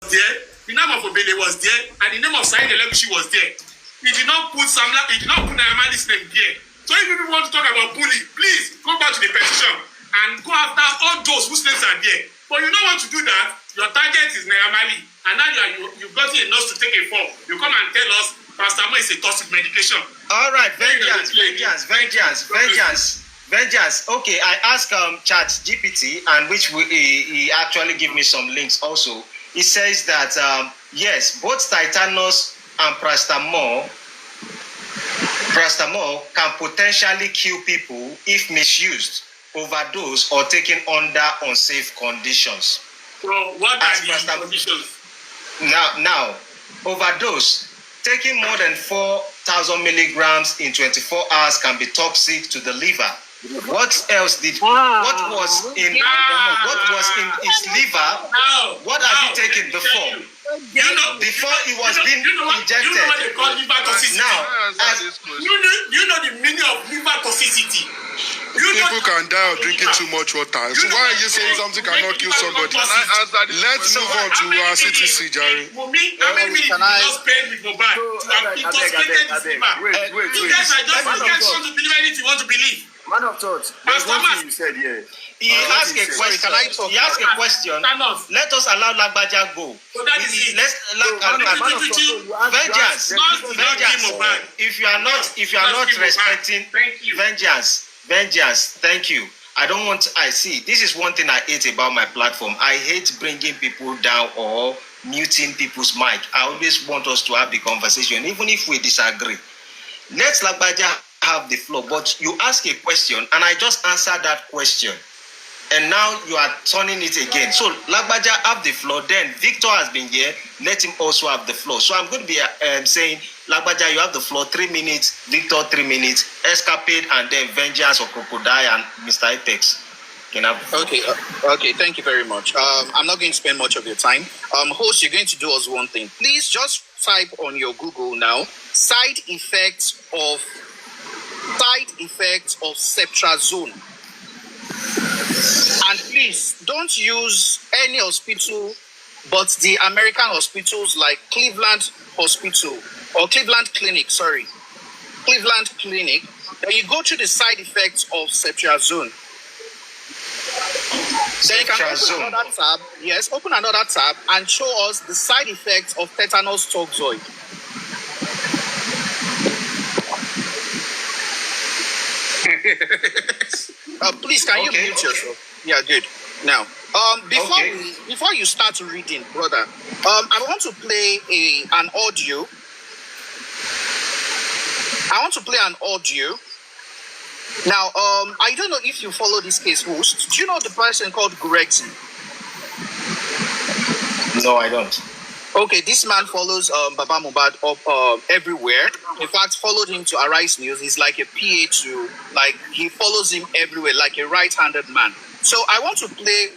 there, the name of Obele was there, and the name of Said Elegushi was there. He did not put Naimali's name there. So if people want to talk about bully, please go back to the petition and go after all those whose names are there. But you don't want to do that. Your target is Naimali, and now you've gotten a nurse to take a fall. You come and tell us paracetamol is a toxic medication. All right, vengeance. Okay, I asked Chat GPT, and which he actually gave me some links also. It says that yes, both tetanus and paracetamol can potentially kill people if misused, overdose, or taken under unsafe conditions. So what are the conditions? Now, overdose. Taking more than 4,000 milligrams in 24 hours can be toxic to the liver. What else did? What was in his liver? What has he taken before? Before he was being injected. You know what they call liver toxicity? Now, you know the meaning of liver toxicity. People can die of drinking too much water. So why are you saying something cannot kill somebody? Let's move on to our CTC, Jerry. Wunmi, how many minutes did you just spend with Mohbad to have intoxicated his liver? You guys are just want to believe anything you want to believe. Man of thought. There's one thing you said here. He asked a question. He asked a question. Let us allow Lagbaja go. So that is it. Vengeance. If you are not respecting vengeance, thank you. I see. This is one thing I hate about my platform. I hate bringing people down or muting people's mic. I always want us to have the conversation, even if we disagree. Let Lagbaja have the floor, but you ask a question and I just answered that question, and now you are turning it again. So Lagbaja have the floor, then Victor has been here, let him also have the floor. So I'm going to be saying, Lagbaja, you have the floor, 3 minutes, Victor 3 minutes, Escapade, and then Vengeance or Crocodile and Mr. Apex. Okay, thank you very much. I'm not going to spend much of your time. Host, you're going to do us one thing. Please just type on your Google now, side effects of cetrazone. And please don't use any hospital but the American hospitals like Cleveland Hospital or Cleveland Clinic. Then you go to the side effects of cetrazone. Then you can open another tab. Yes, open another tab and show us the side effects of tetanus toxoid. Please, can you mute yourself? Yeah, good. Now, before you start reading, brother, I want to play an audio. Now, I don't know if you follow this case, host. Do you know the person called Gregson? No, I don't. Okay, this man follows Baba Mohbad up everywhere. In fact, followed him to Arise News. He's like a PA to, he follows him everywhere, like a right-handed man. So I want to play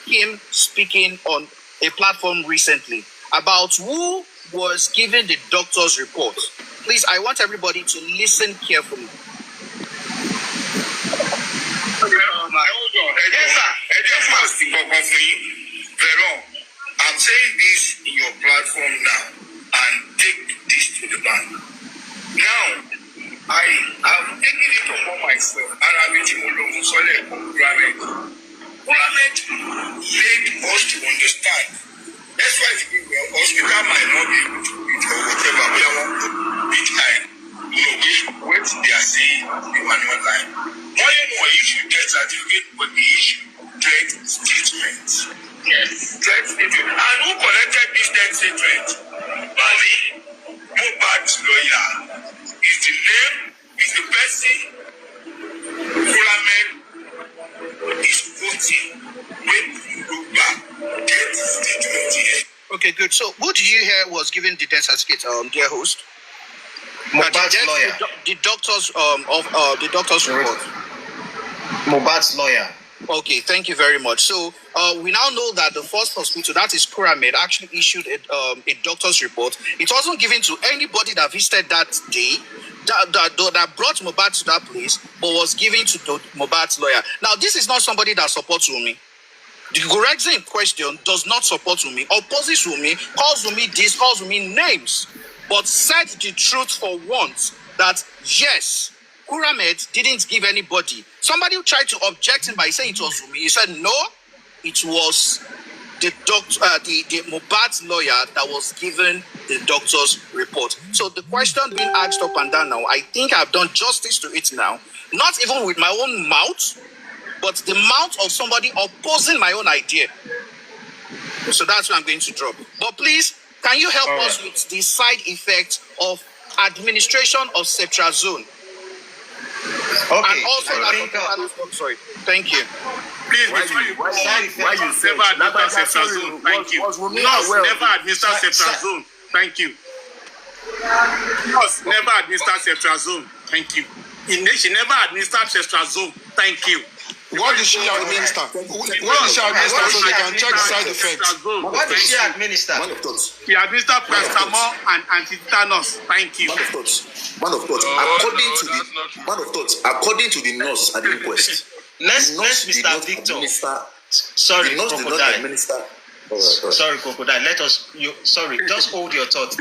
him speaking on a platform recently about who was given the doctor's report. Please, I want everybody to listen carefully. I'm saying this in your platform now and take this to the bank. Now, I have taken it upon myself and I've been Mohammed made us to understand. That's why the hospital might not be able to beat or whatever. We are beat high. What they are saying, the manual line. More issue death certificate, but the issue death statement. Yes, death statement. And who collected this death statement? Bobby Mohbad's lawyer. Is the name, is the person Mohammed is quoting when you look back death statement here. Okay, good. So who did you hear was given the death certificate, dear host? Mohbad's lawyer. The doctor's report. Mohbad's lawyer. Okay, thank you very much. So we now know that the first hospital, that is Pyramid, actually issued a doctor's report. It wasn't given to anybody that visited that day, that brought Mohbad to that place, but was given to Mohbad's lawyer. Now, this is not somebody that supports Wunmi. The Gorexa in question does not support Wunmi, opposes Wunmi, calls Wunmi this, calls Wunmi names, but said the truth for once that yes, Kuramet didn't give anybody. Somebody tried to object him by saying it was Wunmi. He said no, it was the doctor, the Mohbad's lawyer that was given the doctor's report. So the question being asked up and down now, I think I've done justice to it now. Not even with my own mouth, but the mouth of somebody opposing my own idea. So that's what I'm going to drop. But please, can you help us with the side effect of administration of cetrazone? Okay. And also, sorry. Thank you. Please, before you go, never administer cetrazone. Thank you. Nurse never administer cetrazone. Thank you. Nurse never administer cetrazone. Thank you. She never administered cetrazone. Thank you. What did she administer? What did she administer so they can check the side effects? What did she administer? She administered paracetamol and antitetanus. Thank you. Man of thoughts. According to the nurse at the inquest. Let's Mr. Victor. Sorry, Crocodile. Sorry, Crocodile. Just hold your thoughts.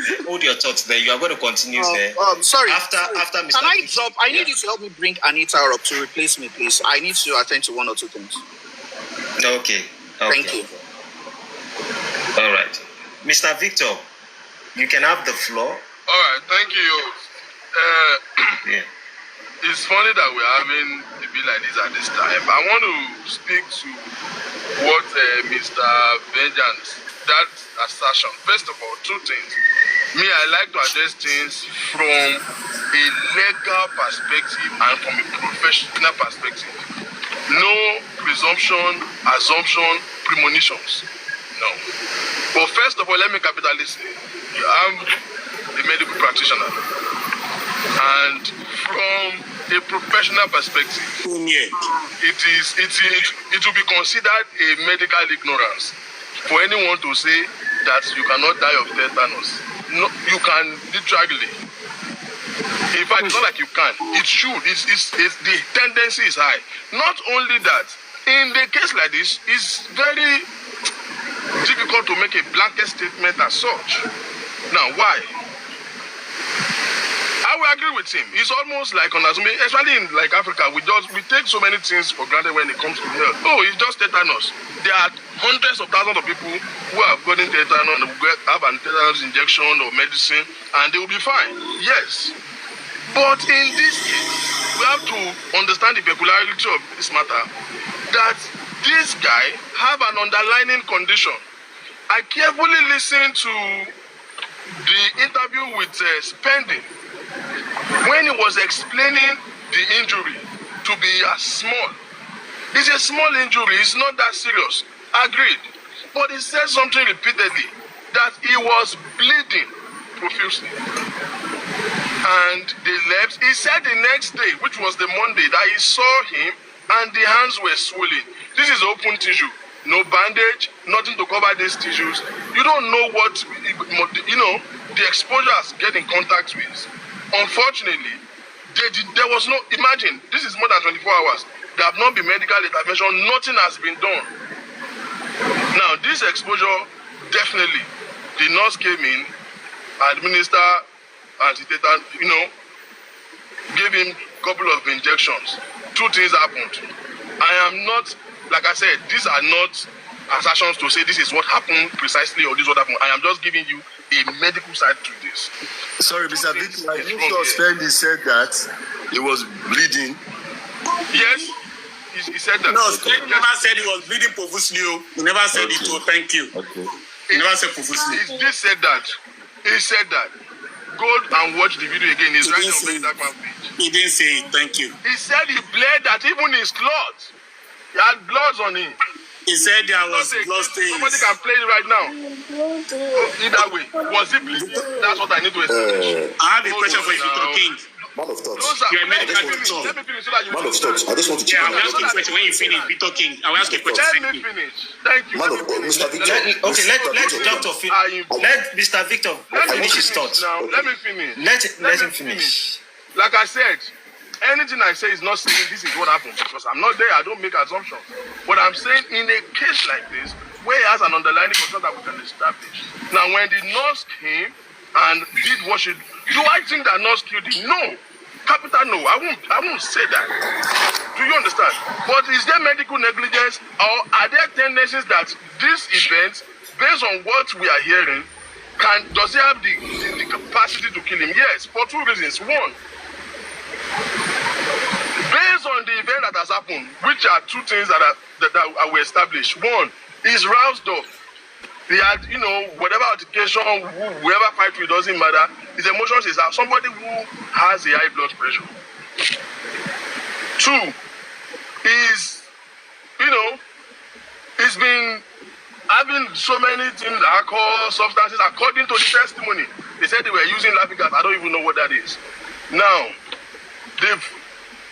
There. You are going to continue there. Sorry. After Mr. Can I drop? I need you to help me bring Anita up to replace me, please. I need to attend to one or two things. Okay. Thank you. All right. Mr. Victor, you can have the floor. All right. Thank you. It's funny that we're having a debate like this at this time. I want to speak to what Mr. VENGEANÇ, that assertion. First of all, two things. Me, I like to address things from a legal perspective and from a professional perspective. No presumption, assumption, premonitions. No. But first of all, let me capitalist. I'm a medical practitioner. And from a professional perspective, it will be considered a medical ignorance for anyone to say that you cannot die of tetanus. No, you can literally. In fact, it's not like you can. It should. The tendency is high. Not only that, in the case like this, it's very difficult to make a blanket statement as such. Now, why? I will agree with him. It's almost like unassuming, especially in like Africa, we take so many things for granted when it comes to health. Oh, it's just tetanus. There are hundreds of thousands of people who have gotten tetanus and have an tetanus injection or medicine, and they will be fine. Yes. But in this case, we have to understand the peculiarity of this matter, that this guy have an underlying condition. I carefully listened to the interview with Spending when he was explaining the injury to be as small. It's a small injury, it's not that serious. Agreed. But he said something repeatedly, that he was bleeding profusely. And they left. He said the next day, which was the Monday, that he saw him and the hands were swollen. This is open tissue. No bandage, nothing to cover these tissues. You don't know what, the exposures get in contact with. Unfortunately, there was no, imagine, this is more than 24 hours. There have not been medical intervention, nothing has been done. Now, this exposure, definitely, the nurse came in, administered antitetanus, gave him a couple of injections. Two things happened. I am not, like I said, these are not assertions to say this is what happened precisely or this is what happened. I am just giving you a medical side to this. Sorry, Mr. Victor, Spending said that he was bleeding. Yes, he said that. No, Spending never said he was bleeding profusely. He never said it. Oh, thank you. Okay. He never said profusely. He said that. He said that. Go and watch the video again. It's right on that man's page. He didn't say it. Thank you. He said he bled that even his clothes. He had bloods on him. He said there was blood stains. Somebody can play it right now. Either way, was he bleeding? That's what I need to establish. I have a question for you, Victor King. Man of thoughts. You're a medical doctor. Let me finish so that you Man of thoughts. I just want to check Yeah, I on will ask you a question when you finish, Victor King. I will ask you a question. Let me finish. Thank you. Man of thoughts, Mr. Victor. Let Mr. Victor finish his thoughts. Now, let me finish. Let him finish. Like I said, anything I say is not saying this is what happened, because I'm not there. I don't make assumptions. But I'm saying in a case like this, where it has an underlying condition that we can establish. Now, when the nurse came and did what she, do I think that nurse killed him? No. Capital no. I won't say that. Do you understand? But is there medical negligence, or are there tendencies that this event, based on what we are hearing, does he have the capacity to kill him? Yes, for two reasons. One, based on the event that has happened, which are two things that were established. One, he's roused up. He had, whatever altercation, whoever fight with, doesn't matter. His emotions is somebody who has a high blood pressure. Two, is, he's been having so many things, alcohol, substances, according to the testimony. They said they were using laughing gas. I don't even know what that is. Now, the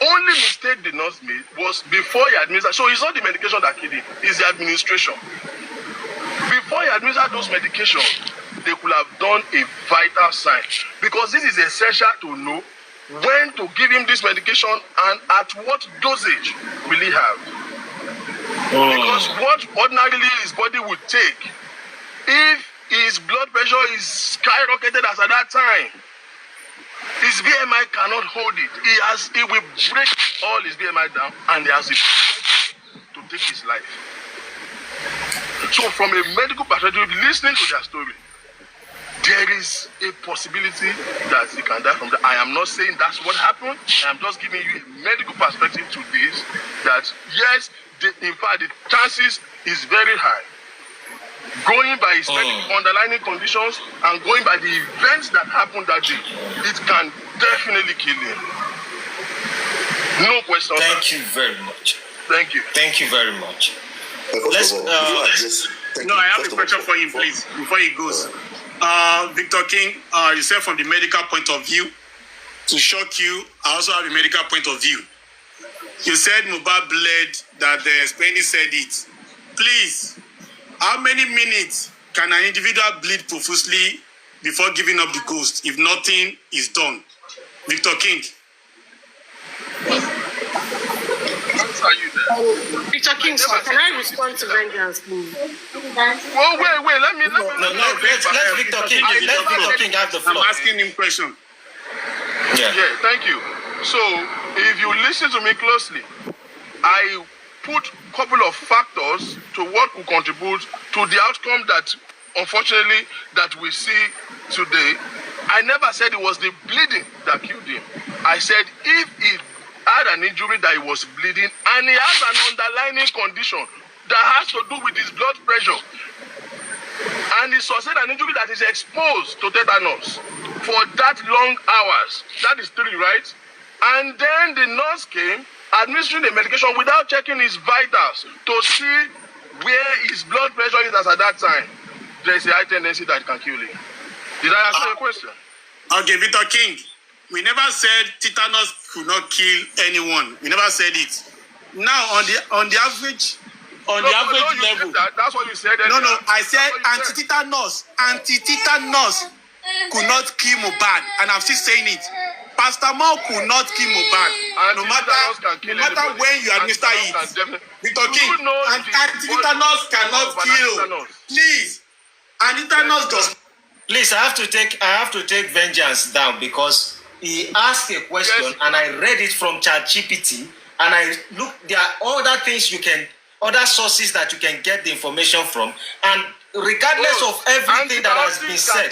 only mistake the nurse made was before he administered. So it's not the medication that killed him, it's the administration. Before he administered those medications, they could have done a vital sign, because this is essential to know when to give him this medication and at what dosage will he have. Because what ordinarily his body would take, if his blood pressure is skyrocketed as at that time, his BMI cannot hold it. He will break all his BMI down, and he has the potential to take his life. So from a medical perspective, listening to their story, there is a possibility that he can die from that. I am not saying that's what happened. I am just giving you a medical perspective to this, that yes, in fact, the chances is very high. Going by his medical underlying conditions and going by the events that happened that day, it can definitely kill him. No question. Thank you very much. Thank you. Thank you very much. No, I have a question for him, please, before he goes. Victor King, you said from the medical point of view, to shock you, I also have a medical point of view. You said Mohbad bled, that the explaining said it. Please, how many minutes can an individual bleed profusely before giving up the ghost if nothing is done? Victor King. Victor King, sir, can I respond to Vengeance, please? Oh, wait, let me. Let Victor King have the floor. I'm asking him question. Yeah, thank you. So, if you listen to me closely, I put a couple of factors to what could contribute to the outcome that, unfortunately, that we see today. I never said it was the bleeding that killed him. I said if he had an injury that he was bleeding and he has an underlying condition that has to do with his blood pressure, and he sustained an injury that is exposed to tetanus for that long hours, that is 3, right? And then the nurse came administering the medication without checking his vitals to see where his blood pressure is as at that time. There is a high tendency that it can kill him. Did I answer your question? Okay, Victor King, we never said tetanus could not kill anyone. We never said it. Now, on the average level, that's what you said. No, I said anti-tetanus could not kill Mohbad, and I'm still saying it. Pastor Mal could not kill Mohbad, no matter when you administer it. Victor King, anti-tetanus cannot kill. Please, anti-tetanus does. Please, I have to take Vengeance down, because he asked a question and I read it from ChatGPT, and I look, there are other things other sources that you can get the information from, and regardless of everything that has been said,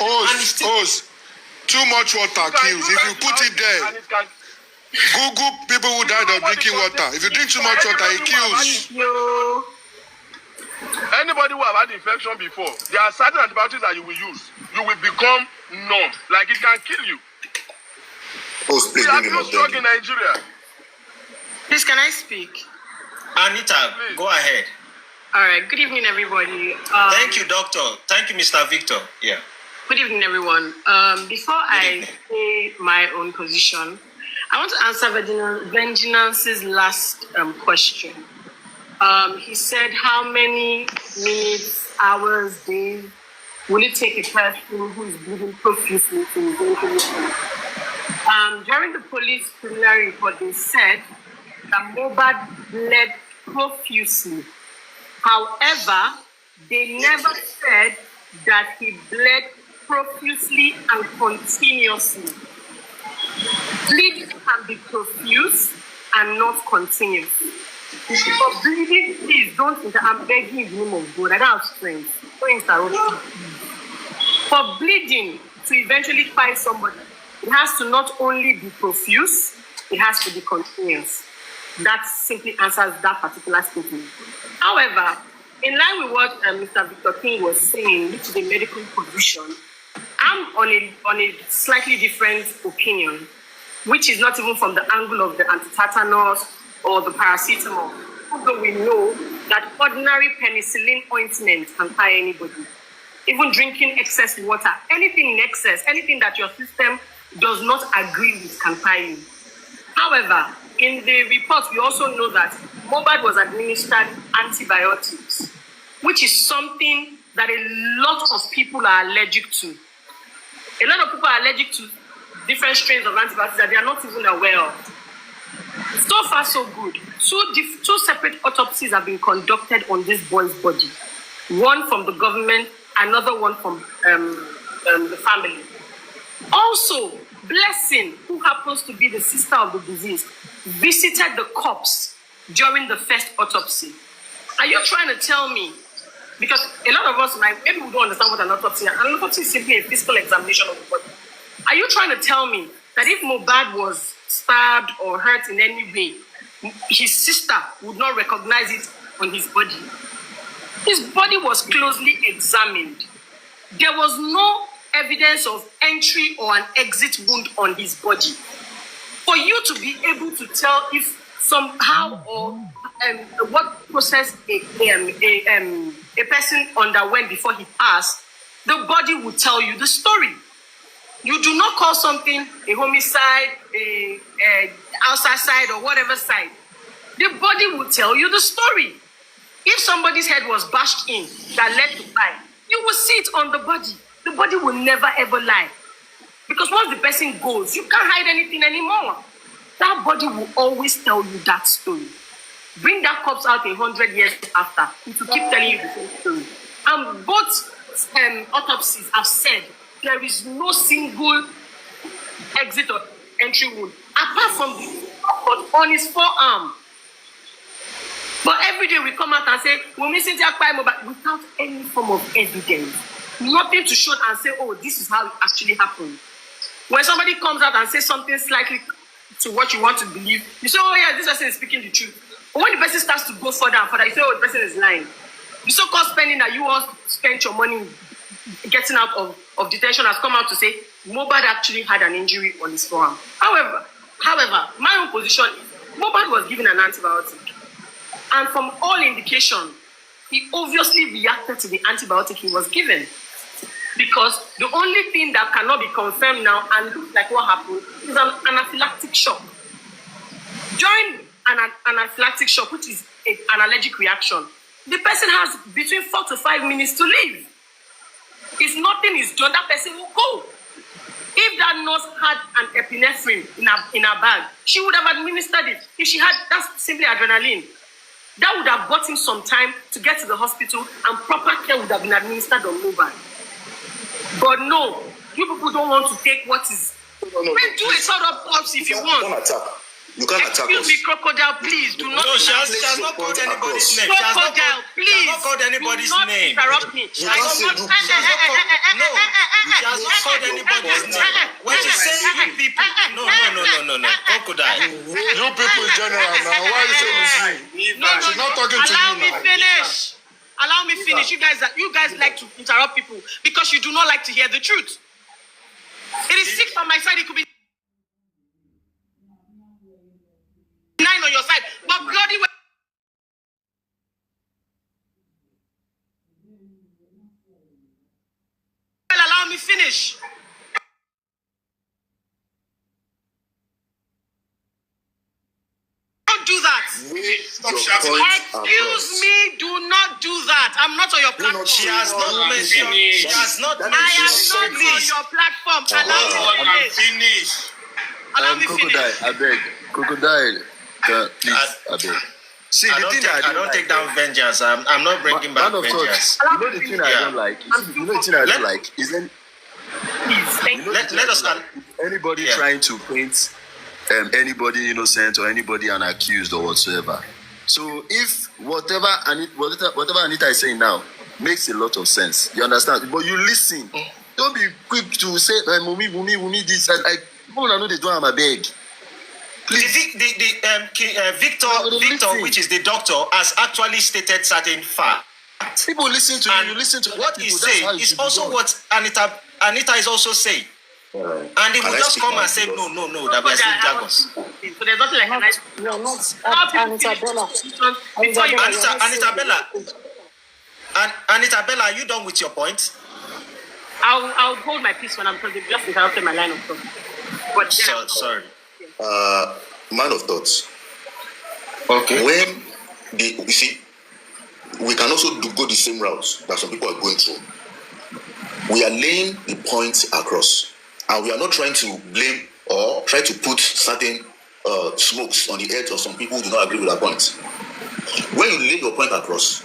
too much water kills. If you put it there, Google people who died of drinking water. If you drink too much water, it kills. Anybody who have had infection before, there are certain antibiotics that you will use. You will become numb, like it can kill you. Please bring him up there. In Nigeria. Please, can I speak? Anita, please. Go ahead. All right. Good evening, everybody. Thank you, Doctor. Thank you, Mr. Victor. Yeah. Good evening, everyone. Before I say my own position, I want to answer Vengeance's last question. He said, how many minutes, hours, days will it take a person who is bleeding profusely to eventually die? during the police preliminary report, they said that Mohbad bled profusely. However, they never said that he bled profusely and continuously. Bleeding can be profuse and not continuous. For bleeding, please don't, I'm begging in the name of God, I don't have strength. Don't interrupt me. For bleeding to eventually find somebody, it has to not only be profuse, it has to be continuous. That simply answers that particular statement. However, in line with what Mr. Victor King was saying, which is a medical position, I'm on a slightly different opinion, which is not even from the angle of the antitetanus or the paracetamol, although we know that ordinary penicillin ointment can tire anybody. Even drinking excess water, anything in excess, anything that your system does not agree with can tire you. However, in the report, we also know that Mohbad was administered antibiotics, which is something that a lot of people are allergic to. A lot of people are allergic to different strains of antibiotics that they are not even aware of. So far, so good. Two separate autopsies have been conducted on this boy's body. One from the government, another one from the family. Also, Blessing, who happens to be the sister of the deceased, visited the corpse during the first autopsy. Are you trying to tell me, because a lot of us, maybe we don't understand what an autopsy is. An autopsy is simply a physical examination of the body. Are you trying to tell me that if Mohbad was stabbed or hurt in any way, his sister would not recognize it on his body? His body was closely examined. There was no evidence of entry or an exit wound on his body. For you to be able to tell if somehow or what process a person underwent before he passed, the body will tell you the story. You do not call something a homicide, a outside side, or whatever side. The body will tell you the story. If somebody's head was bashed in that led to die, you will see it on the body. The body will never ever lie. Because once the person goes, you can't hide anything anymore. That body will always tell you that story. Bring that corpse out 100 years after, it will keep telling you the same story. And both autopsies have said there is no single exit or entry wound, apart from the on his forearm. But every day we come out and say, we're missing Mohbad without any form of evidence. Nothing to show and say, oh, this is how it actually happened. When somebody comes out and says something slightly to what you want to believe, you say, oh yeah, this person is speaking the truth. But when the person starts to go further and further, you say, oh, the person is lying. The so-called spending that you all spent your money getting out of detention has come out to say, Mohbad actually had an injury on his forearm. However, my own position is, Mohbad was given an antibiotic. And from all indication, he obviously reacted to the antibiotic he was given. Because the only thing that cannot be confirmed now and looks like what happened is an anaphylactic shock. During an anaphylactic shock, which is an allergic reaction, the person has between 4 to 5 minutes to live. If nothing is done, that person will go. If that nurse had an epinephrine in her bag, she would have administered it. If she had, that's simply adrenaline. That would have bought him some time to get to the hospital and proper care would have been administered on Mohbad. But no, you people don't want to take what is... No, do a sort of autopsy if you want. You can't attack us. Excuse me, Crocodile, please do not... No, she has not called anybody's name. Crocodile, please. She has not called anybody's name. Interrupt me. She has not called anybody's name. When she says you people... No. Crocodile. You people in general now. Why are you saying this? She's not talking to you now. Allow me finish. You guys like to interrupt people because you do not like to hear the truth. It is 6 on my side. It could be 9 on your side. But bloody well. Allow me finish. Don't do that. Excuse me, do not do that. I'm not on your platform. She has not mentioned. She has not mentioned. I am not on your platform. Allow me finish. Crocodile, I beg. Crocodile, please, I beg. See, I don't take down vengeance. I'm not bringing back vengeance. You know the thing I don't like. You know the thing I don't like is then. Let us. Anybody trying to paint anybody innocent or anybody an accused or whatsoever. So if whatever Anita is saying now makes a lot of sense, you understand? But you listen. Don't be quick to say, Wunmi, this. I know they don't have a beg. Victor, which is the doctor, has actually stated certain facts. People listen to you. You listen to what he's saying. Is also what Anita is also saying. And they will just come and say, no, that we are still Jagos. So there's nothing like Anita Bella, are you done with your point? I'll hold my peace when I'm because they've just interrupted my line of thought. But sorry. Man of thoughts. Okay. When you see, we can also go the same route that some people are going through. We are laying the points across, and we are not trying to blame or try to put certain smokes on the heads of some people who do not agree with our points. When you lay your point across,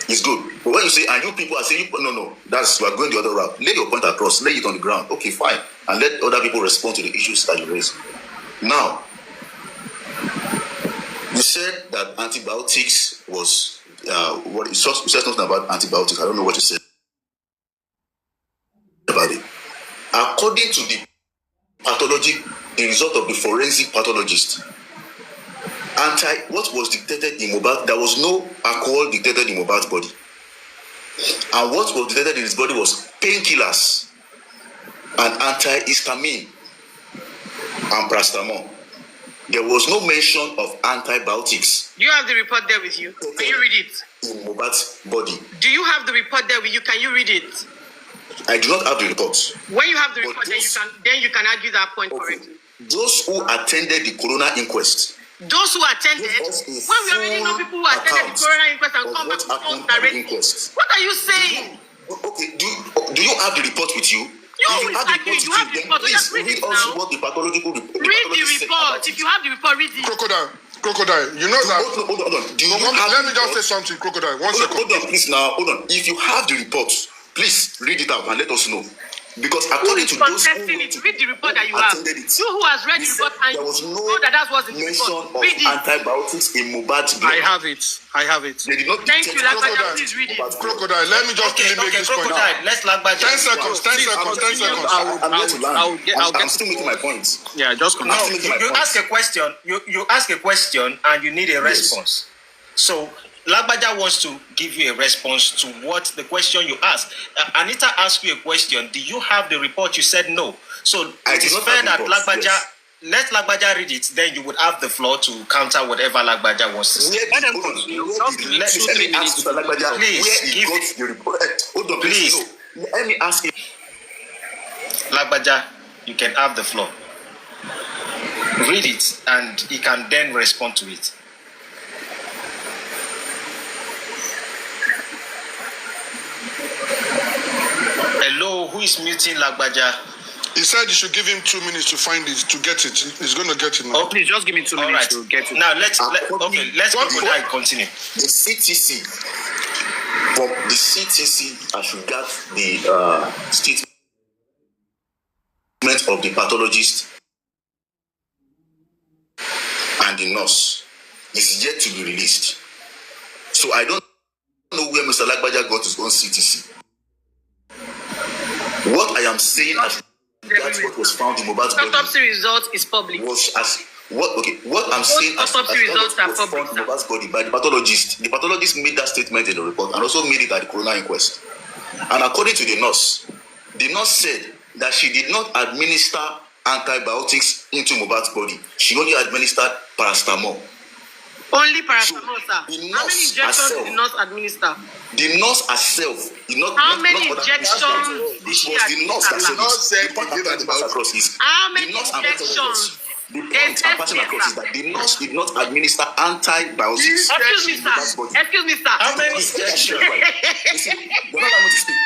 it's good. But when you say, and you people are saying, no, you are going the other route. Lay your point across, lay it on the ground. Okay, fine. And let other people respond to the issues that you raise. Now, you said that antibiotics was, you said something about antibiotics. I don't know what you said about it. According to the pathology, the result of the forensic pathologist, what was detected in Mohbad, there was no alcohol detected in Mohbad's body. And what was detected in his body was painkillers and antihistamine and paracetamol. There was no mention of antibiotics. Do you have the report there with you? Can you read it? In Mohbad's body. Do you have the report there with you? Can you read it? I do not have the report. When you have the report, then you can argue that point correctly. Those who attended the coroner inquest. Those who attended, when we already know people who attended the coroner inquest and come back to false narrative. What are you saying? Okay, do you have the report with you? You have the report. Just read it now. What the pathological read the report. If you have the report, read it. Crocodile, you know that. Hold on. Let me just say something, Crocodile. One second. Hold on, please now. Hold on. If you have the report, please read it out and let us know. Because according to those who read the report that you have, you who has read the report and there was no that was the mention report. of antibiotics in Mohbad's blood. I have it. They did not. Thank you, Lagbaja. Please read it. Crocodile, let me just make this point. Let's Lagbaja. 10 seconds. I'm still making my points. Yeah, just no. You ask a question. You ask a question and you need a response. So Lagbaja wants to give you a response to what the question you asked. Anita asked you a question. Do you have the report? You said no. So it is fair that Lagbaja, let Lagbaja read it, then you would have the floor to counter whatever Lagbaja wants to say. Let me ask Lagbaja, please, where he got the report. Hold on, please. Let me ask him. Lagbaja, you can have the floor. Read it, and he can then respond to it. Hello, who is muting Lagbaja? He said you should give him 2 minutes to find it, to get it. He's going to get it now. Oh, please, just give me 2 minutes to get it. Now, let's continue. The CTC, from the CTC, as regards the statement of the pathologist and the nurse, is yet to be released. So I don't know where Mr. Lagbaja got his own CTC. What I am saying, that's what was found in Mohbad's body. Autopsy result is public. What I'm saying, autopsy results are public. Found in Mohbad's body by the pathologist. The pathologist made that statement in the report and also made it at the coroner inquest. And according to the nurse said that she did not administer antibiotics into Mohbad's body. She only administered paracetamol. Only paracetamol, sir. How many injections did the nurse administer? The nurse herself did not. How many injections did she administer? The nurse said the point I'm passing across is. How many injections? The point I'm passing across is that the nurse did not administer antibiotics. Excuse me, sir. How many injections? You're not allowed to speak.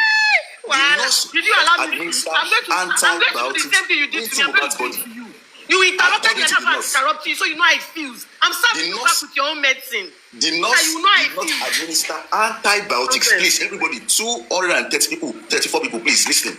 Well, did you allow me to? I'm going to do the same thing you did to me. I'm going to do it to you. You interrupted the other man interrupt you, so you know how it feels. I'm serving you back with your own medicine. The nurse you know did not administer antibiotics. Okay. Please, everybody, 230 people, 34 people, please listen.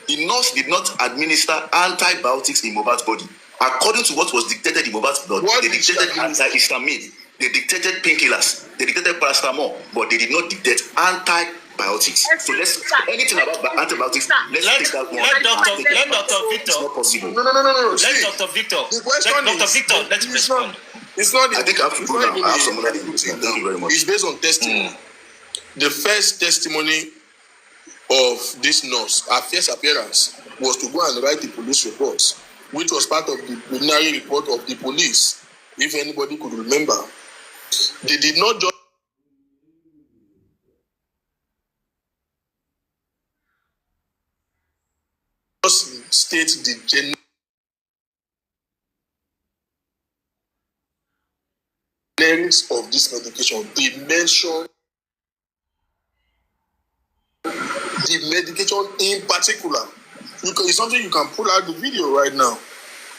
The nurse did not administer antibiotics in Mohbad's body. According to what was dictated in Mohbad's blood, they dictated antihistamine, they dictated painkillers, they dictated paracetamol, but they did not dictate antibiotics. So let's anything about antibiotics. Let's take that one. Let Dr. Victor. It's not possible. No. Let Dr. Victor. The question Dr. Victor, let's respond. It's not. I think I have to go now. I have some other things to say. Thank you very much. It's based on testimony. The first testimony of this nurse, her first appearance, was to go and write the police report, which was part of the preliminary report of the police, if anybody could remember. They did not just state the generics of this medication. They mentioned the medication in particular. It's something you can pull out the video right now.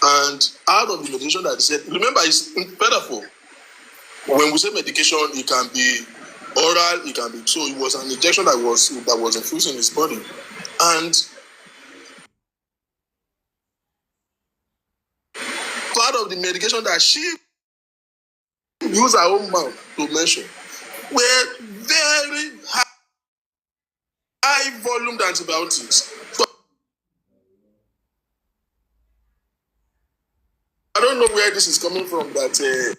And out of the medication that they said, remember, it's metaphor. When we say medication, it can be oral, it can be so. It was an injection that was infused in his body, and part of the medication that she used her own mouth to mention were very high volume antibiotics. So I don't know where this is coming from. That.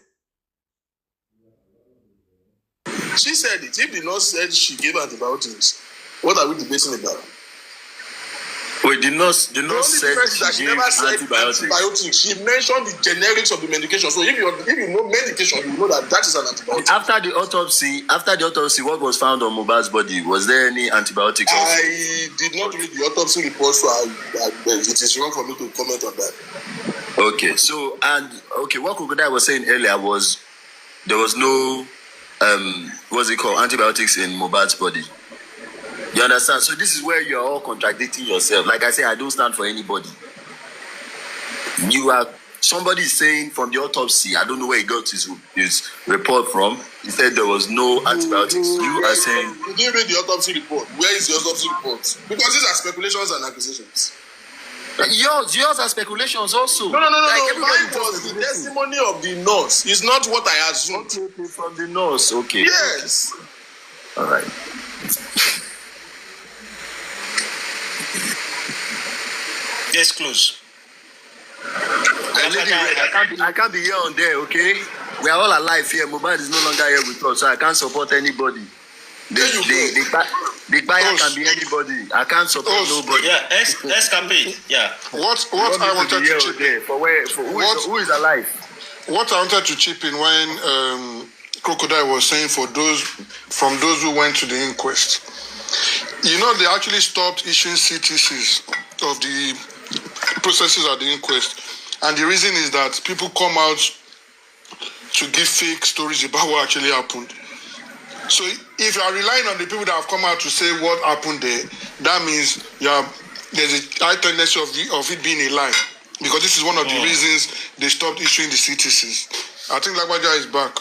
She said it. If the nurse said she gave antibiotics, what are we debating about? Wait, the nurse said she never said antibiotics. She mentioned the generics of the medication. So if you know medication, you know that is an antibiotic. After the autopsy, what was found on Mohbad's body? Was there any antibiotics? I did not read the autopsy report, so it is wrong for me to comment on that. Okay, so what Kokodai was saying earlier was there was no antibiotics in Mohbad's body. You understand? So this is where you're all contradicting yourself. Like I say, I don't stand for anybody. Somebody is saying from the autopsy, I don't know where he got his report from. He said there was no antibiotics. You are saying you didn't read the autopsy report. Where is the autopsy report? Because these are speculations and accusations. Yours are speculations also. No. Mine was the testimony of the nurse. It's not what I assumed. Okay, from the nurse. Okay. Yes. All right. Yes, close. I can't be here on there, okay? We are all alive here. Mohbad is no longer here with us, so I can't support anybody. The buyer can be anybody. I can't support nobody. Yeah, escapade. Yeah. What I wanted to chip in. Who is alive? What I wanted to chip in when Crocodile was saying from those who went to the inquest. You know, they actually stopped issuing CTCs of the processes at the inquest. And the reason is that people come out to give fake stories about what actually happened. So if you are relying on the people that have come out to say what happened there, that means there's a high tendency of it being a lie. Because this is one of the reasons they stopped issuing the CTCs. I think Lagbaja is back.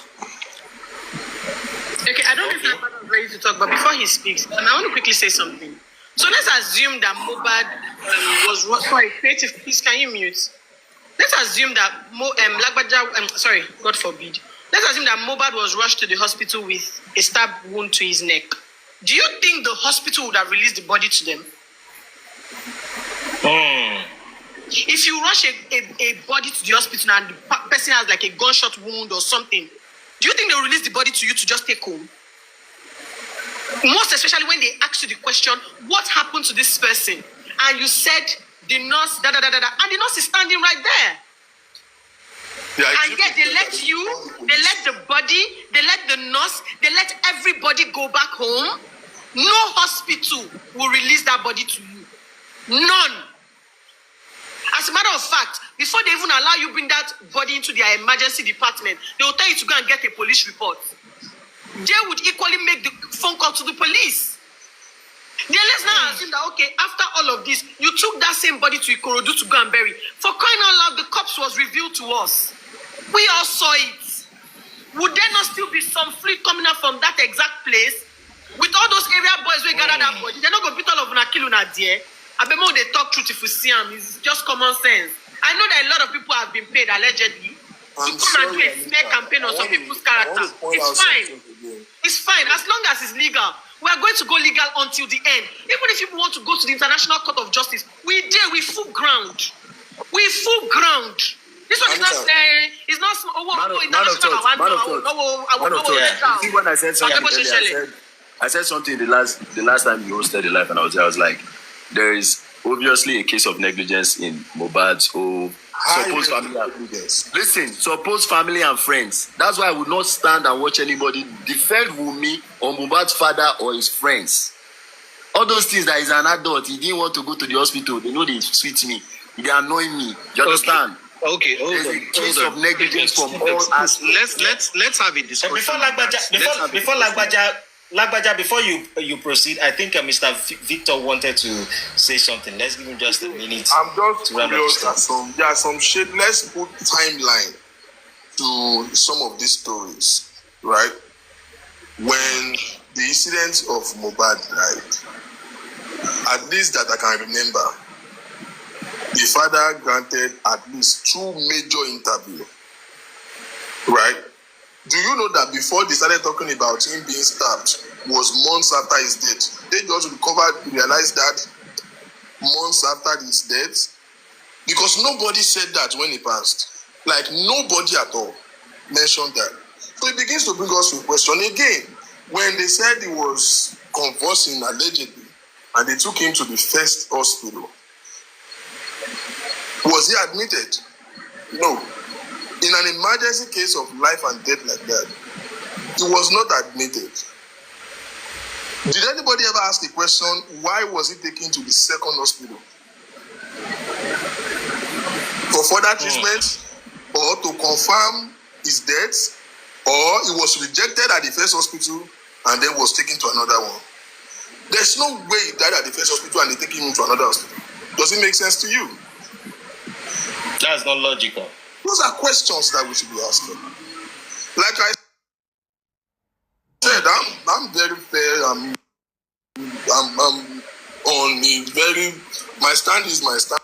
Okay, I don't know if Lagbaja is ready to talk, but before he speaks, I want to quickly say something. So let's assume that Mohbad was... Sorry, creative, please, can you mute? Let's assume that Lagbaja... God forbid. Let's assume that Mohbad was rushed to the hospital with a stab wound to his neck. Do you think the hospital would have released the body to them? If you rush a body to the hospital and the person has like a gunshot wound or something, do you think they'll release the body to you to just take home? Most especially when they ask you the question, what happened to this person? And you said the nurse, and the nurse is standing right there. Yeah, and yet they let you, they let the body, they let the nurse, they let everybody go back home. No hospital will release that body to you. None. As a matter of fact, before they even allow you bring that body into their emergency department, they will tell you to go and get a police report. They would equally make the phone call to the police. Then let's now assume that, okay, after all of this, you took that same body to Ikorodu to go and bury. For crying out loud, the corpse was revealed to us. We all saw it. Would there not still be some fluid coming out from that exact place? With all those area boys we gather that body, they're not going to beat all of una kill una there. I bet more they talk truth if you see them. It's just common sense. I know that a lot of people have been paid allegedly to come and do a smear campaign on some people's character. It's fine. It's fine. As long as it's legal. We are going to go legal until the end. Even if people want to go to the International Court of Justice, we full ground. We full ground. This one is not saying it's not international. See, when I said something earlier, I said something the last time you hosted the live, and I was like, there is obviously a case of negligence in Mohbad's supposed family and friends. Listen, supposed family and friends. That's why I would not stand and watch anybody defend Wunmi or Mohbad's father or his friends. All those things that is an adult, he didn't want to go to the hospital. They know they sweet me. They annoy me. You understand? Okay, hold on. There's a case of negligence from all aspects. Let's have a discussion. Before you proceed, I think Mr. Victor wanted to say something. Let's give him just a minute. I'm just curious that there are some shit. Let's put timeline to some of these stories, right? When the incident of Mohbad died, at least that I can remember, the father granted at least 2 major interviews, right? Do you know that before they started talking about him being stabbed was months after his death? They just realized that months after his death, because nobody said that when he passed. Like nobody at all mentioned that. So it begins to bring us to a question again. When they said he was convulsing allegedly, and they took him to the first hospital, was he admitted? No. In an emergency case of life and death like that, he was not admitted. Did anybody ever ask the question, why was he taken to the second hospital? For further treatment, or to confirm his death, or he was rejected at the first hospital and then was taken to another one? There's no way he died at the first hospital and they take him to another hospital. Does it make sense to you? That's not logical. Those are questions that we should be asking. Like I said, I'm very fair. I'm on the very. My stand is my stand.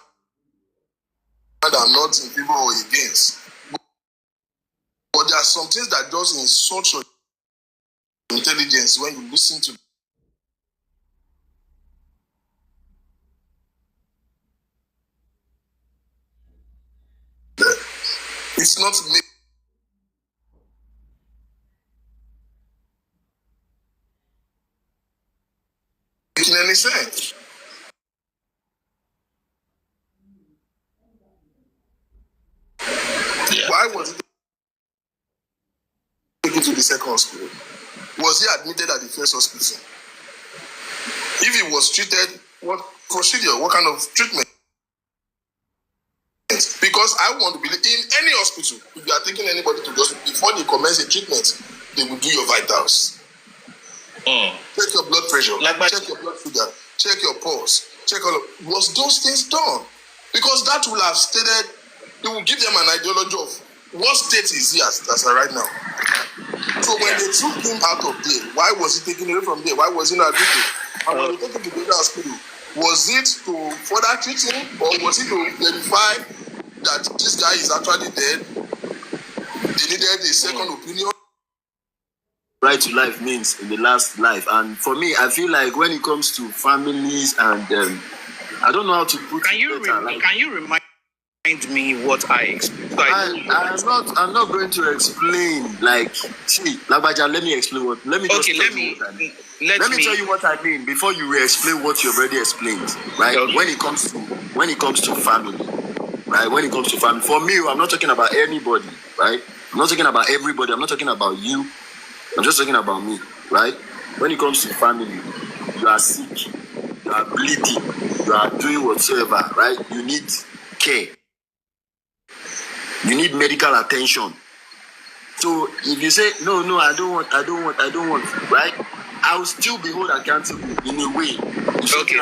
I'm not in favor or against. But there are some things that does insult your intelligence when you listen to. It's not making any sense. Yeah. Why was he taken to the second hospital? Was he admitted at the first hospital? If he was treated, what procedure, what kind of treatment? Because I want to believe in any hospital, if you are taking anybody to the hospital, before they commence a treatment, they will do your vitals. Check your blood pressure, check your blood sugar, check your pulse, check all of, was those things done? Because that will have stated, it will give them an ideology of what state is he as right now. So when they took him out of there, why was he taken away from there? Why was he not admitted? And when they took him to the hospital, was it to further treat him, or was it to verify that this guy is actually dead? They needed a second opinion. Right to life means in the last life, and for me, I feel like when it comes to families and I don't know how to put. Can you remind me what I explained? I'm not going to explain. Like, see, Lagbaja, let me explain what. Let me tell you what I mean before you re-explain what you already explained. Right? Okay. When it comes to family, right? When it comes to family, for me, I'm not talking about anybody, right? I'm not talking about everybody. I'm not talking about you. I'm just talking about me, right? When it comes to family, you are sick, you are bleeding, you are doing whatsoever, right? You need care. You need medical attention. So if you say, no, I don't want, right? I will still be held accountable in a way. Okay,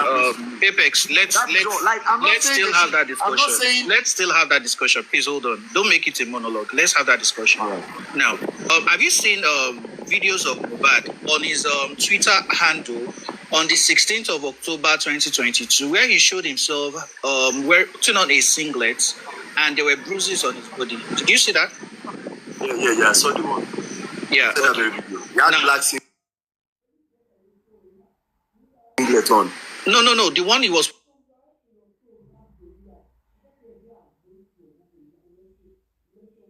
Apex, let's still have that discussion. Let's still have that discussion. Please hold on. Don't make it a monologue. Let's have that discussion. Right. Now, have you seen videos of Mohbad on his Twitter handle on the 16th of October 2022, where he showed himself putting on a singlet and there were bruises on his body? Did you see that? Yeah. I saw the one. Yeah. I saw that very video. He had black singlet on. No. The one he was.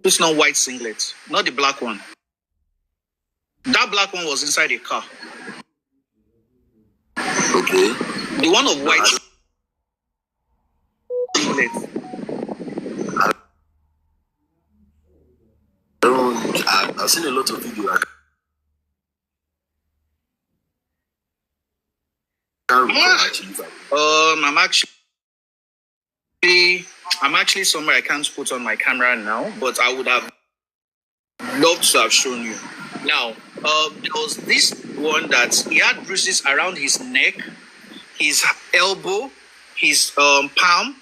It's not white singlet, not the black one. That black one was inside a car. Okay. The one of white singlet. I've seen a lot of videos. I'm actually somewhere I can't put on my camera now, but I would have loved to have shown you. Now, there was this one that he had bruises around his neck, his elbow, his palm,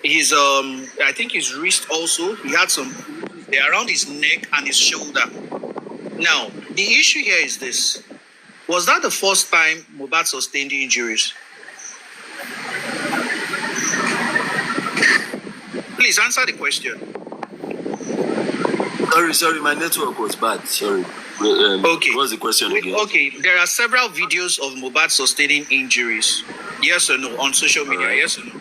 his I think his wrist also. He had some bruises around his neck and his shoulder. Now, the issue here is this. Was that the first time Mohbad sustained injuries? Please answer the question. Sorry, my network was bad. Sorry. Okay. What's the question again? Okay, there are several videos of Mohbad sustaining injuries. Yes or no on social media? Right. Yes or no?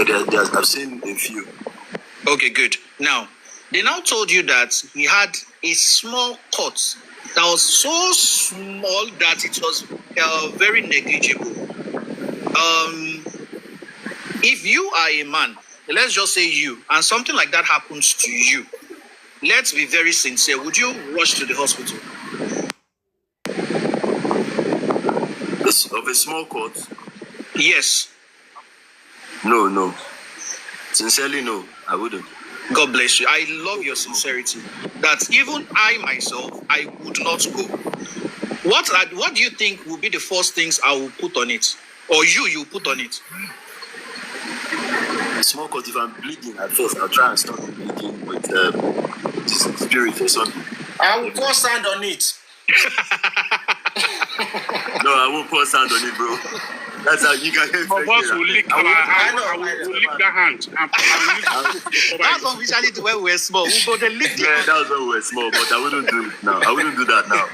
Yeah, I've seen a few. Okay, good. Now, they now told you that he had a small cut that was so small that it was very negligible. If you are a man, let's just say you, and something like that happens to you, let's be very sincere. Would you rush to the hospital? Of a small cut? Yes. No. Sincerely, no. I wouldn't. God bless you. I love your sincerity. That even I myself, I would not go. What do you think will be the first things I will put on it? Or you put on it? A small cut, if I'm bleeding at first, I'll try and stop the bleeding with spirit or something. I will pour sand on it. No, I won't pour sand on it, bro. That's how you can get. My boss will lick our hand. I will lick the hand. That's what we usually do when we were small. We go to lick the hand. That was when we were small, but I wouldn't do it now. I wouldn't do that now.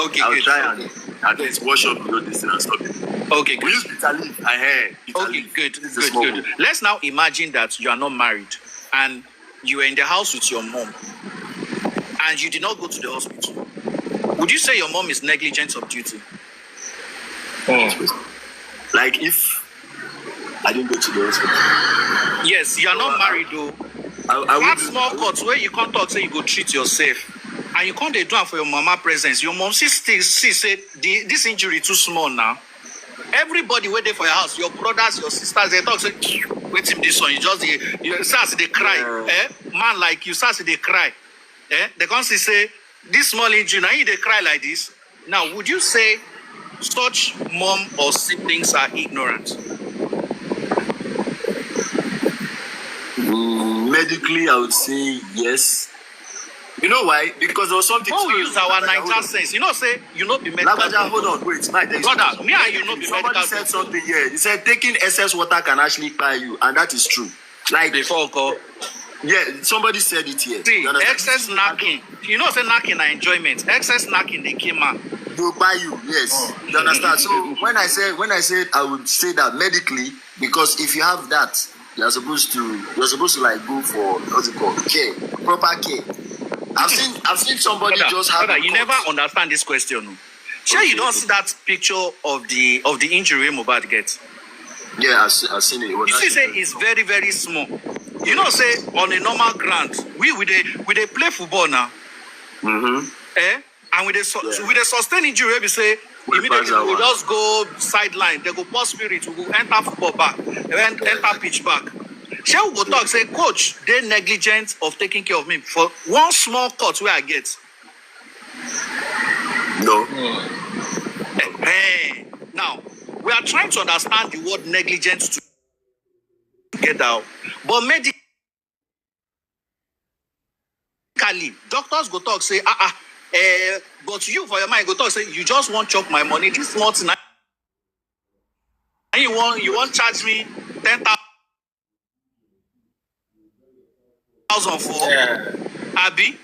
Okay, I'll good. try and at least wash up this thing and stop it. Okay, good. We use bitter leaf. Okay, good. Let's now imagine that you are not married and you are in the house with your mom and you did not go to the hospital. Would you say your mom is negligent of duty? Like if I didn't go to the hospital. Yes, you are not married though. That small cut where you can't talk, say you go treat yourself. And you can't do it for your mama presence. Your mom still say this injury too small now. Everybody waiting for your house, your brothers, your sisters, they talk, say, wait him this one. You start to cry. Man like you start to cry. They can't say, this small injury, now they cry like this. Now, would you say such mom or siblings are ignorant? Medically, I would say yes. You know why? Because there was something. Oh, we use our 9 sense. You know, say you not be medical. Hold on, wait, Mike. Brother, me and you not be somebody medical. Said something here. He said taking excess water can actually cure you, and that is true. Like before call. Yeah, somebody said it here. See, excess knacking. You know, say knacking are enjoyment. Excess knacking they came out. They'll buy you, yes. You understand? So when I said I would say that medically, because if you have that, you're supposed to like go for what's it called? Care, proper care. I've seen somebody just have. You never understand this question. Sure, you don't see that picture of the injury Mohbad gets. Yeah, I've seen it. You see, say it's very, very small. You know, say on a normal ground, we they play football now. Mm-hmm. And with a sustained injury, we say immediately we will just go sideline. They go pour spirit. We will enter football back, enter pitch back. Shall we go talk? Say, coach, they're negligent of taking care of me for one small cut where I get. No. Now, we are trying to understand the word negligence together, but medically, doctors go talk say, but you for your mind go talk say you just want chop my money. This month now, you want charge me 10,000 for Abi.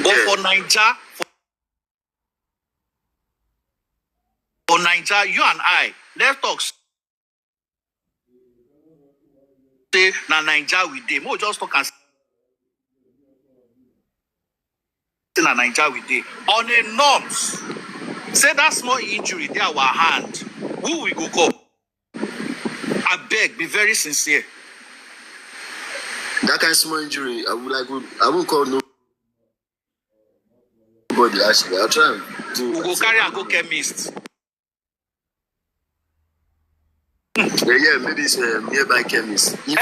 But for Niger, you and I, let's talk. Say na Niger we dey. Mo just talk and say na Niger we dey. On a norms, say that small injury dey our hand. Who we go call? I beg, be very sincere. That kind of small injury, I won't call nobody actually. I'll try and do. We go carry and go chemist. Yeah, maybe it's a nearby chemist. We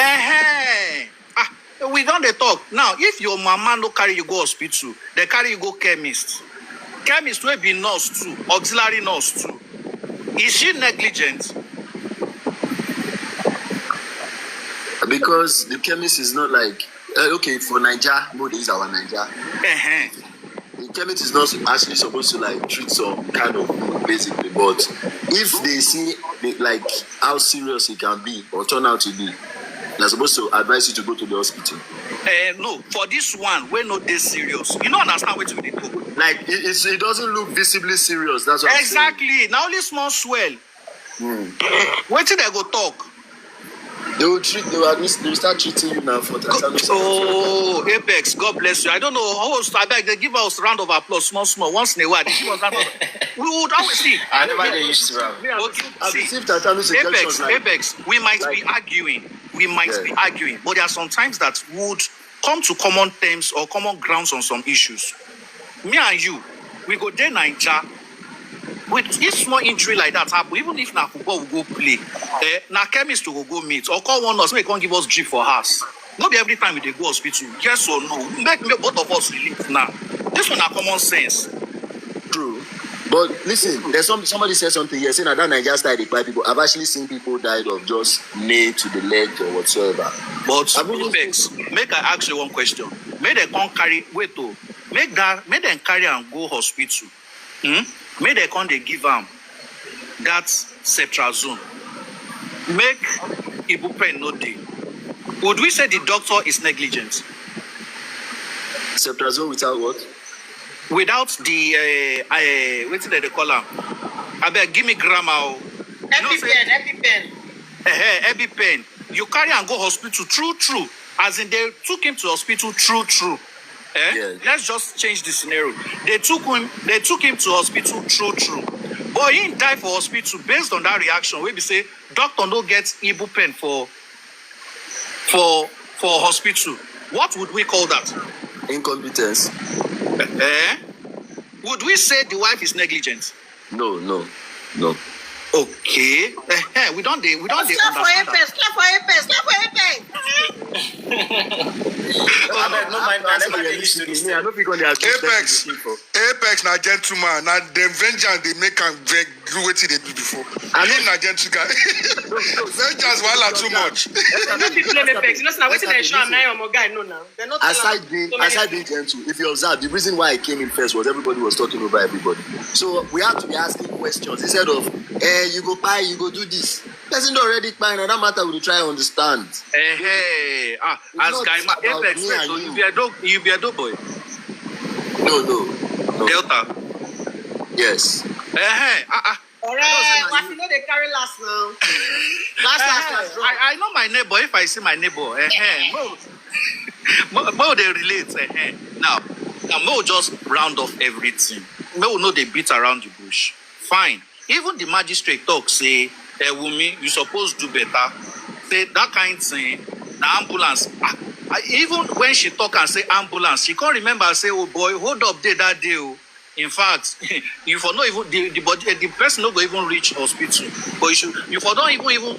don't dey talk. Now, if your mama no carry you go hospital, they carry you go chemist. Chemist will be nurse too, auxiliary nurse too. Is she negligent? Because the chemist is not like, okay, for Niger, mode is our Niger. The chemist is not actually supposed to like treat some kind of mood basically, but if they see like how serious it can be or turn out to be, they're supposed to advise you to go to the hospital. No, for this one, we're not this serious. You don't understand what we do. Like it doesn't look visibly serious. That's what exactly. I'm saying. Now only small swell. Wait till they go talk. They will start treating you now for that. Oh, Apex, God bless you. I don't know how I beg, they give us a round of applause, small, once in a while. They give us round of we would always see. I never get used to round. Apex, we might be arguing. We might be arguing, but there are some times that would come to common terms or common grounds on some issues. Me and you, we go there Niger. With if small injury like that happen, even if na football we go play, na chemist we go meet or call one nurse, make can't give us drip for us. Not be every time we dey go hospital, yes or no. Make both of us relief now. This one na common sense. True. But listen, there's somebody said something here saying that Niger style they buy people. I've actually seen people died of just nail to the leg or whatsoever. But Apex, make I ask you one question. Make them come carry make them carry and go hospital. May they come they give them that cetrazone. Make ibuprofen no dey. Would we say the doctor is negligent? Cetrazone without what? Without the what did they call am? I beg, give me grammar. EpiPen. You carry and go hospital. True. As in they took him to hospital. True. Yes. Let's just change the scenario. They took him to hospital, true. But he died for hospital based on that reaction. Where we say doctor no get ibuprofen for hospital. What would we call that? Incompetence. Would we say the wife is negligent? No. Okay. We don't understand Clap for Apex. Apex na gentleman. Na them vengeance they make and do what they do before. I mean na gentleman. Vengeance wala too much. Aside being gentle, if you observe, the reason why I came in first was everybody was talking over everybody. So we have to be asking questions instead of you go buy, you go do this. Person already buy, and that matter we try to understand. As guy, Apex, so you be a dope boy. No. Delta. Yes. Alright, you know they carry last now. Last. I know my neighbor. If I see my neighbor, Mo they relate. Now Mo just round off everything. Mo know they beat around the bush. Fine. Even the magistrate talk say, Wunmi, you supposed to do better. Say that kind of thing. The ambulance. Even when she talk and say ambulance, she can't remember. Say, oh boy, hold up there that day. In fact, you for not even the person not go even reach hospital. But you don't even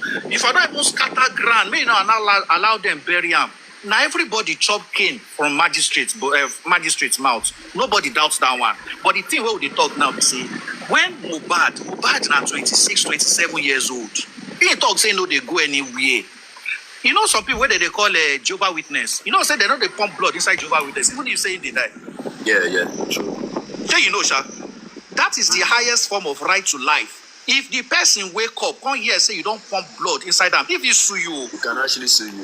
scatter ground. May not allow them bury him. Now everybody chop cane from magistrate's mouth. Nobody doubts that one. But the thing where they talk now, they say, when Mohbad now 26, 27 years old, he talk say no, they go anywhere. You know some people where they call a Jehovah Witness. You know, say they know they pump blood inside Jehovah Witness, even if you say they die. Yeah, true. So you know, Sha, that is the highest form of right to life. If the person wake up, come here say you don't pump blood inside them, if he sue you, You can actually sue you.